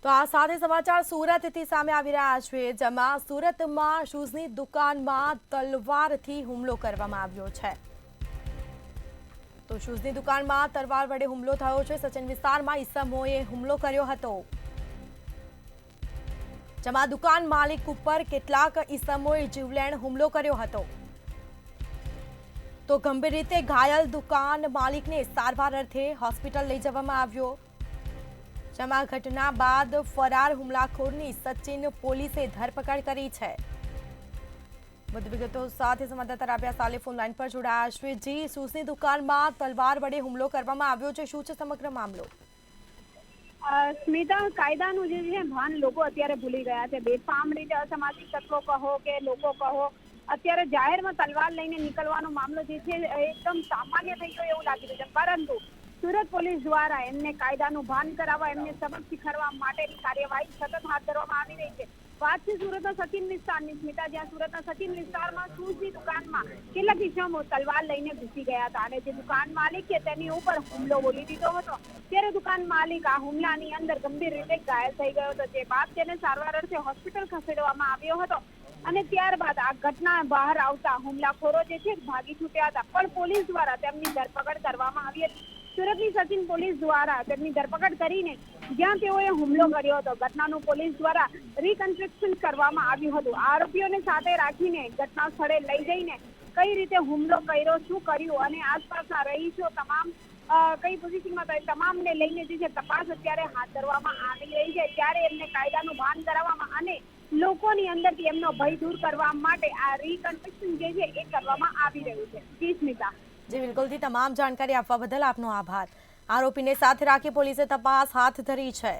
તો આ સાથે સમાચાર સુરતથી સામે આવી રહ્યા છે, જેમાં સુરતમાં શૂઝની દુકાનમાં તલવારથી હુમલો કરવામાં આવ્યો છે। તો શૂઝની દુકાનમાં તલવાર વડે હુમલો થયો છે। સચિન વિસ્તારમાં ઈસમોએ હુમલો કર્યો હતો, જેમાં દુકાન માલિક ઉપર કેટલાક ઈસમોએ જીવલેણ હુમલો કર્યો હતો। તો ગંભીર રીતે ઘાયલ દુકાન માલિકને સારવાર અર્થે હોસ્પિટલ લઈ જવામાં આવ્યો, જેમાં ઘટના બાદ ફરાર હુમલાખોરની સચિન પોલીસે ધરપકડ કરી છે। વધુ વિગતો સાથે સંવાદદાતા રાબિયા સાલે ફોન લાઈન પર જોડાયા છે। જી, શૂઝની દુકાનમાં તલવાર વડે હુમલો કરવામાં આવ્યો છે, શું છે સમગ્ર મામલો? સ્મિતા, કાયદાનું જે છે ભાન લોકો અત્યારે ભૂલી ગયા છે। બેફામ રીતે અસામાજિક તત્વો કહો કે લોકો કહો, અત્યારે જાહેરમાં તલવાર લઈને નીકળવાનો મામલો જે છે એકદમ સામાન્ય થઈ ગયો એવું લાગી રહ્યું છે। પરંતુ સુરત પોલીસ દ્વારા એમને કાયદાનું ભાન કરાવવા, એમને સબક શીખવાડવા માટેની કાર્યવાહી સતત હાથ ધરવામાં આવી રહી છે। વાત છે સુરતના સચિન વિસ્તારની, સ્મિતા, જ્યાં સુરતના સચિન વિસ્તારમાં શૂઝની દુકાનમાં કેટલાક ઇસમો તલવાર લઈને ઘૂસી ગયા હતા અને જે દુકાન માલિક છે તેની ઉપર હુમલો બોલી દીધો હતો। ત્યારે દુકાન માલિક આ હુમલાની અંદર ગંભીર રીતે ઘાયલ થઈ ગયો હતો, જે બાદ તેને સારવાર અર્થે હોસ્પિટલ ખસેડવામાં આવ્યો હતો અને ત્યારબાદ આ ઘટના બહાર આવતા હુમલાખોરો જે છે ભાગી છૂટ્યા હતા, પણ પોલીસ દ્વારા તેમની ધરપકડ કરવામાં આવી હતી। સુરતની સચિન પોલીસ દ્વારા તેમની ધરપકડ કરીને જ્યાં તેઓએ હુમલો કર્યો હતો ઘટનાનું પોલીસ દ્વારા રિકન્સ્ટ્રક્શન કરવામાં આવ્યું હતું। આરોપીઓને સાથે રાખીને ઘટના સ્થળે લઈ જઈને કઈ રીતે હુમલો કર્યો, શું કર્યું અને આસપાસના રહીશો તમામ કઈ પોઝિશનમાં તમામને લઈને જે છે તપાસ અત્યારે હાથ ધરવામાં આવી રહી છે। ત્યારે એમને કાયદાનું ભાન કરાવવામાં અને લોકોની અંદરથી એમનો ભય દૂર કરવા માટે આ રિકન્સ્ટ્રક્શન જે છે એ કરવામાં આવી રહ્યું છે। જી સ્મિતા। જી બિલકુલથી તમામ જાણકારી આપવા બદલ આપનો આભાર। આરોપીને સાથે રાખી પોલીસે તપાસ હાથ ધરી છે।